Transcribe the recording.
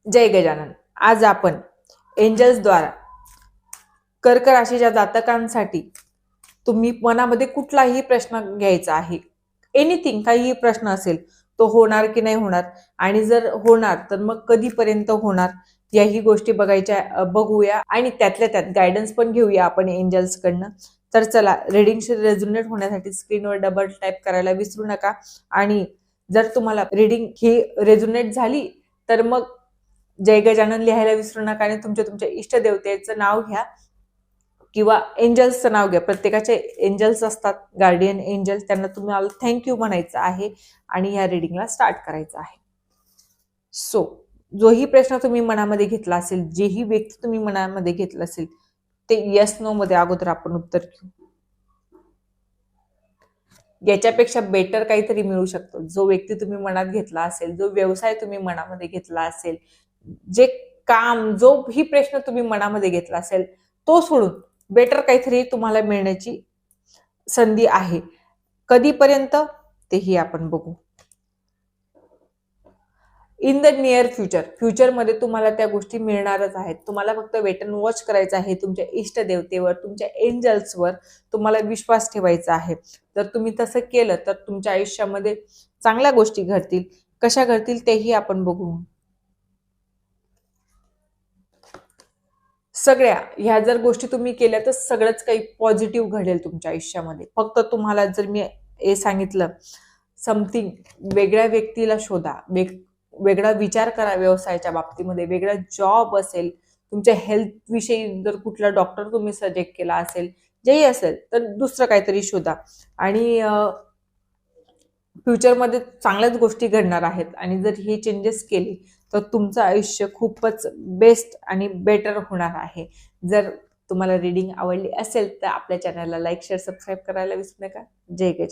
जय गजानन. आज आपण एंजल्स द्वारा कर्क राशीच्या जातकांसाठी तुम्ही मनामध्ये कुठलाही प्रश्न घ्यायचा आहे, एनिथिंग, काहीही प्रश्न असेल तो होणार की नाही होणार, आणि जर होणार तर मग कधीपर्यंत होणार, याही गोष्टी बघूया आणि त्यातल्या त्यात गायडन्स पण घेऊया आपण एंजल्स कडनं. तर चला, रिडिंगशी रेझोनेट होण्यासाठी स्क्रीनवर डबल टाईप करायला विसरू नका. आणि जर तुम्हाला रिडिंग ही रेझोनेट झाली तर मग जय गजानन लिहायला विसरू नका आणि तुमच्या इष्टदेवतेचं नाव घ्या किंवा एंजल्सचं नाव घ्या. प्रत्येकाचे एंजल्स असतात, गार्डियन एंजल, त्यांना तुम्हाला थँक्यू म्हणायचं आहे आणि ह्या रिडिंगला स्टार्ट करायचं आहे. सो जोही प्रश्न तुम्ही मनामध्ये घेतला असेल, जेही व्यक्ती तुम्ही मनामध्ये घेतलं असेल, ते येस नो मध्ये अगोदर आपण उत्तर घेऊ. याच्यापेक्षा बेटर काहीतरी मिळू शकतं. जो व्यक्ती तुम्ही मनात घेतला असेल, जो व्यवसाय तुम्ही मनामध्ये घेतला असेल, जे काम, जो ही प्रश्न तुम्ही मनामध्ये घेतला असेल, तो सोडून बेटर काहीतरी तुम्हाला मिळण्याची संधी आहे. कधीपर्यंत तेही आपण बघू. इन द नियर फ्युचरमध्ये तुम्हाला त्या गोष्टी मिळणारच आहेत. तुम्हाला फक्त वेट अँड वॉच करायचं आहे. तुमच्या इष्टदेवतेवर, तुमच्या एंजल्सवर तुम्हाला विश्वास ठेवायचा आहे. जर तुम्ही तसं केलं तर तुमच्या आयुष्यामध्ये चांगल्या गोष्टी घडतील. कशा घडतील तेही आपण बघू. सगळ्या ह्या जर गोष्टी तुम्ही केल्या तर सगळंच काही पॉझिटिव्ह घडेल तुमच्या आयुष्यामध्ये. फक्त तुम्हाला जर मी हे सांगितलं, समथिंग वेगळ्या व्यक्तीला शोधा, वेगळा विचार करा व्यवसायाच्या बाबतीमध्ये, वेगळा जॉब असेल, तुमच्या हेल्थ विषयी जर कुठला डॉक्टर तुम्ही सजेक्ट केला असेल, जेही असेल, तर दुसरं काहीतरी शोधा आणि फ्युचरमध्ये चांगल्याच गोष्टी घडणार आहेत. आणि जर हे चेंजेस केले तर तुमचं आयुष्य खूपच बेस्ट आणि बेटर होणार आहे. जर तुम्हाला रीडिंग आवडली असेल तर आपल्या चॅनलला लाईक, शेअर, सबस्क्राईब करायला विसरू नका. जय गजानन.